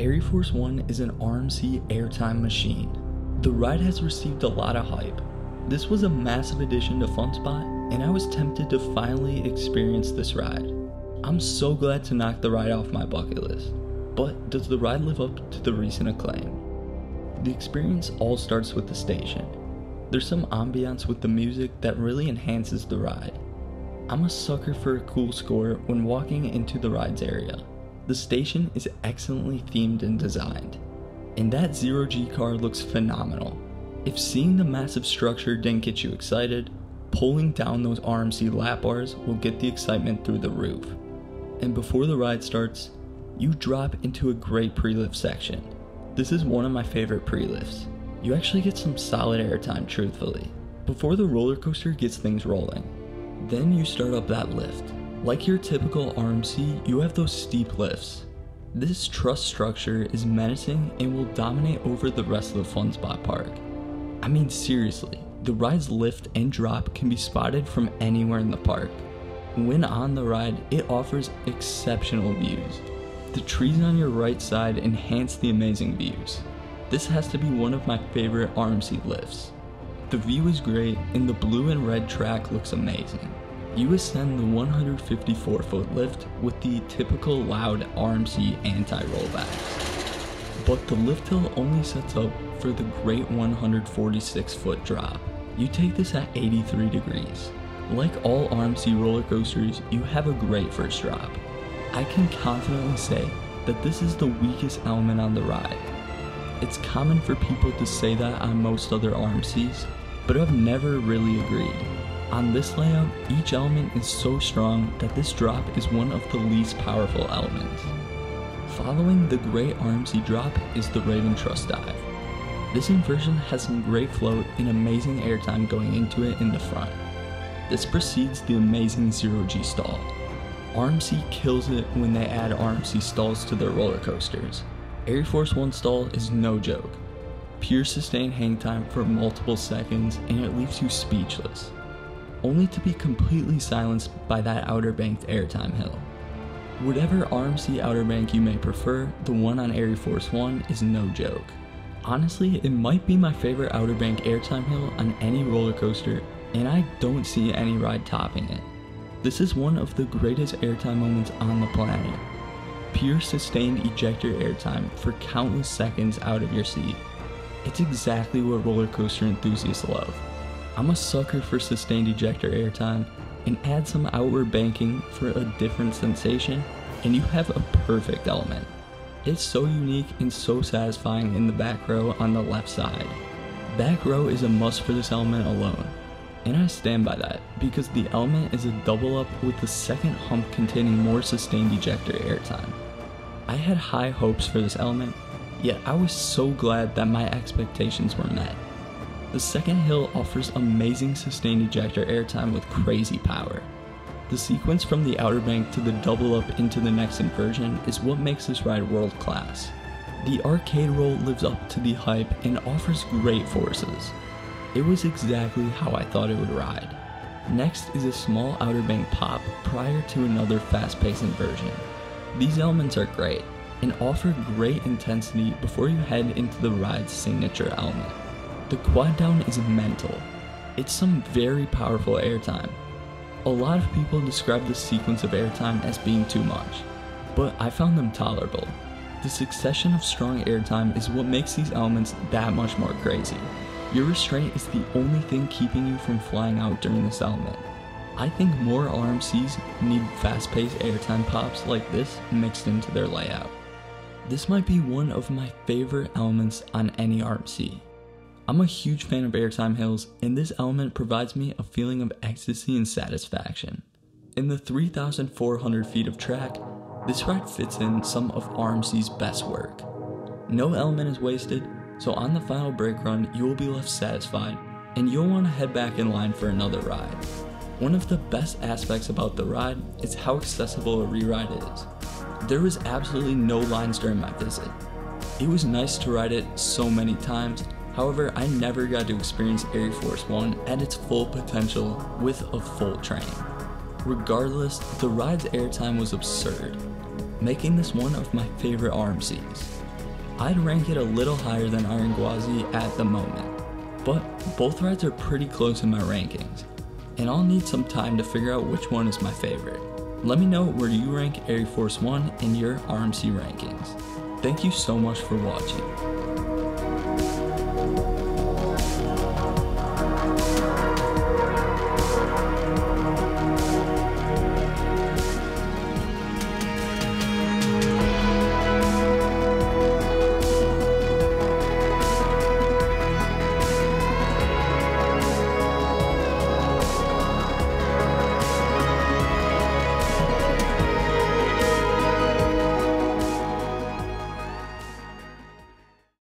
AireForce One is an RMC airtime machine. The ride has received a lot of hype. This was a massive addition to FunSpot, and I was tempted to finally experience this ride. I'm so glad to knock the ride off my bucket list. But does the ride live up to the recent acclaim? The experience all starts with the station. There's some ambiance with the music that really enhances the ride. I'm a sucker for a cool score when walking into the ride's area. The station is excellently themed and designed, and that zero-G car looks phenomenal. If seeing the massive structure didn't get you excited, pulling down those RMC lap bars will get the excitement through the roof. And before the ride starts, you drop into a great pre-lift section. This is one of my favorite pre-lifts. You actually get some solid airtime, truthfully, before the roller coaster gets things rolling. Then you start up that lift. Like your typical RMC, you have those steep lifts. This truss structure is menacing and will dominate over the rest of the FunSpot park. I mean, seriously, the ride's lift and drop can be spotted from anywhere in the park. When on the ride, it offers exceptional views. The trees on your right side enhance the amazing views. This has to be one of my favorite RMC lifts. The view is great and the blue and red track looks amazing. You ascend the 154-foot lift with the typical loud RMC anti-rollbacks. But the lift hill only sets up for the great 146-foot drop. You take this at 83 degrees. Like all RMC roller coasters, you have a great first drop. I can confidently say that this is the weakest element on the ride. It's common for people to say that on most other RMCs, but I've never really agreed. On this layout, each element is so strong that this drop is one of the least powerful elements. Following the great RMC drop is the Raven Truss Dive. This inversion has some great float and amazing airtime going into it in the front. This precedes the amazing zero-G stall. RMC kills it when they add RMC stalls to their roller coasters. AireForce One stall is no joke. Pure sustained hang time for multiple seconds and it leaves you speechless, only to be completely silenced by that Outer Banked airtime hill. Whatever RMC Outer Bank you may prefer, the one on AireForce One is no joke. Honestly, it might be my favorite Outer Bank airtime hill on any roller coaster, and I don't see any ride topping it. This is one of the greatest airtime moments on the planet. Pure sustained ejector airtime for countless seconds out of your seat. It's exactly what roller coaster enthusiasts love. I'm a sucker for sustained ejector airtime, and add some outward banking for a different sensation, and you have a perfect element. It's so unique and so satisfying in the back row on the left side. Back row is a must for this element alone, and I stand by that because the element is a double up with the second hump containing more sustained ejector airtime. I had high hopes for this element, yet I was so glad that my expectations were met. The second hill offers amazing sustained ejector airtime with crazy power. The sequence from the Outer Bank to the double up into the next inversion is what makes this ride world class. The arcade roll lives up to the hype and offers great forces. It was exactly how I thought it would ride. Next is a small Outer Bank pop prior to another fast-paced inversion. These elements are great and offer great intensity before you head into the ride's signature element. The quad down is mental. It's some very powerful airtime. A lot of people describe this sequence of airtime as being too much, but I found them tolerable. The succession of strong airtime is what makes these elements that much more crazy. Your restraint is the only thing keeping you from flying out during this element. I think more RMCs need fast-paced airtime pops like this mixed into their layout. This might be one of my favorite elements on any RMC. I'm a huge fan of airtime hills, and this element provides me a feeling of ecstasy and satisfaction. In the 3,400 feet of track, this ride fits in some of RMC's best work. No element is wasted, so on the final brake run, you will be left satisfied, and you'll want to head back in line for another ride. One of the best aspects about the ride is how accessible a re-ride is. There was absolutely no lines during my visit. It was nice to ride it so many times. However, I never got to experience AireForce One at its full potential with a full train. Regardless, the ride's airtime was absurd, making this one of my favorite RMCs. I'd rank it a little higher than Iron Gwazi at the moment, but both rides are pretty close in my rankings, and I'll need some time to figure out which one is my favorite. Let me know where you rank AireForce One in your RMC rankings. Thank you so much for watching.